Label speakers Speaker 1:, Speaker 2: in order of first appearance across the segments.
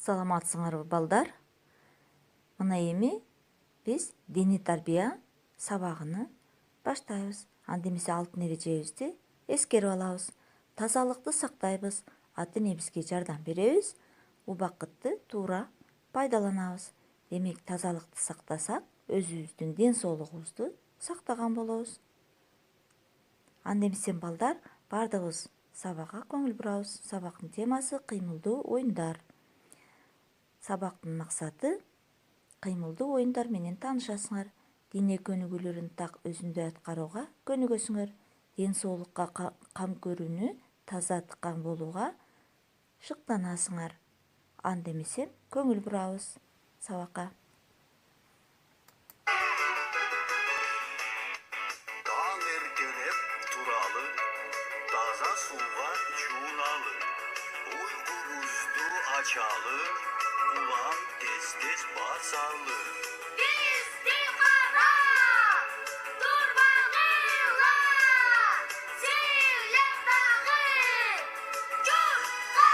Speaker 1: Саламатсыңарбы балдар? Мына эми биз диний тарбия сабагыны баштайбыз. Анда эмесе алтын эрежебизди эскерип алабыз. Тазалыкты сактайбыз, ата энебизге жардам беребиз, убакытты туура пайдаланабыз. Демек тазалыкты сактасак, өзүбүздүн ден соолугубузду сактаган болобуз. Анда эмесе балдар, бардыгыбыз сабакка көңүл бурабыз. Сабактын темасы кыймылдуу оюндар. Сабактын максаты кыймылдуу оюндар менен таанышасыңар. Дине көнүгүүлөрүн так өзүндөй аткарууга көнүгөсүңөр. Ден соолукка кам көрүүнү таза тыккан болууга шыктанасыңар. Анда эмесе көңүл бурабыз сабакка.
Speaker 2: Таң эртелеп туралы, таза сууга жууналы, уйкубузду ачалы, улам тез-тез басалы.
Speaker 3: Бизди карап турбагыла, сыйлап дагы журтка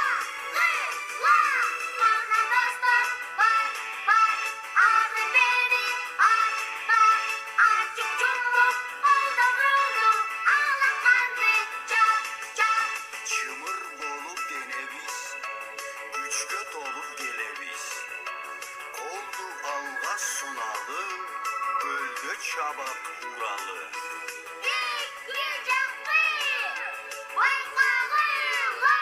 Speaker 3: кыйла. Канабызды бай, ары-бери арттай, ачык жумуп колдоруну алаканды чап-чап.
Speaker 2: Чымыр болуп денебиз, күчкө толуп келебиз. Колду алга суналы, көлгө чабак уралы.
Speaker 3: Икки жакты байкагыла,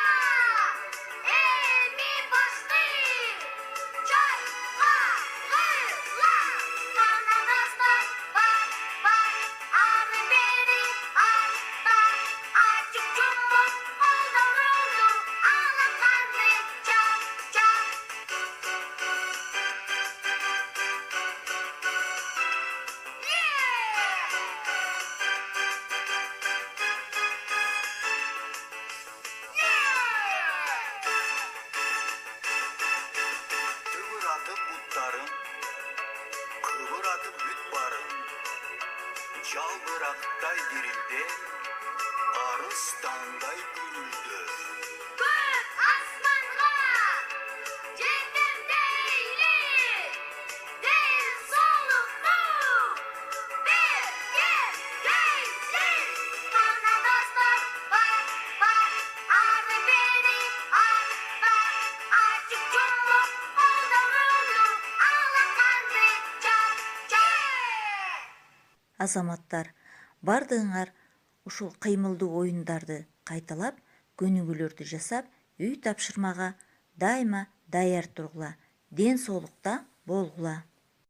Speaker 3: эми башты чайкагыла. Канабызды бай, ары-бери арттай, ачык жумуп колдоруну алаканды чап-чап.
Speaker 2: Тыбыратып буттарын, кыбыратып бүт барын. Жалбырактай дирилде, арыстандай гүрүлдө.
Speaker 3: Көк асманга жетем дейли, ден соолукту бергилейли. Канабызды бай, ары-бери арттай, ачык жумуп колдоруну алаканды чап-чап.
Speaker 1: Азаматтар, бардыгыңар ушул кыймылдуу оюндарды кайталап, көнүгүүлөрдү жасап, үй тапшырмага дайыма даяр тургула, ден соолукта болгула.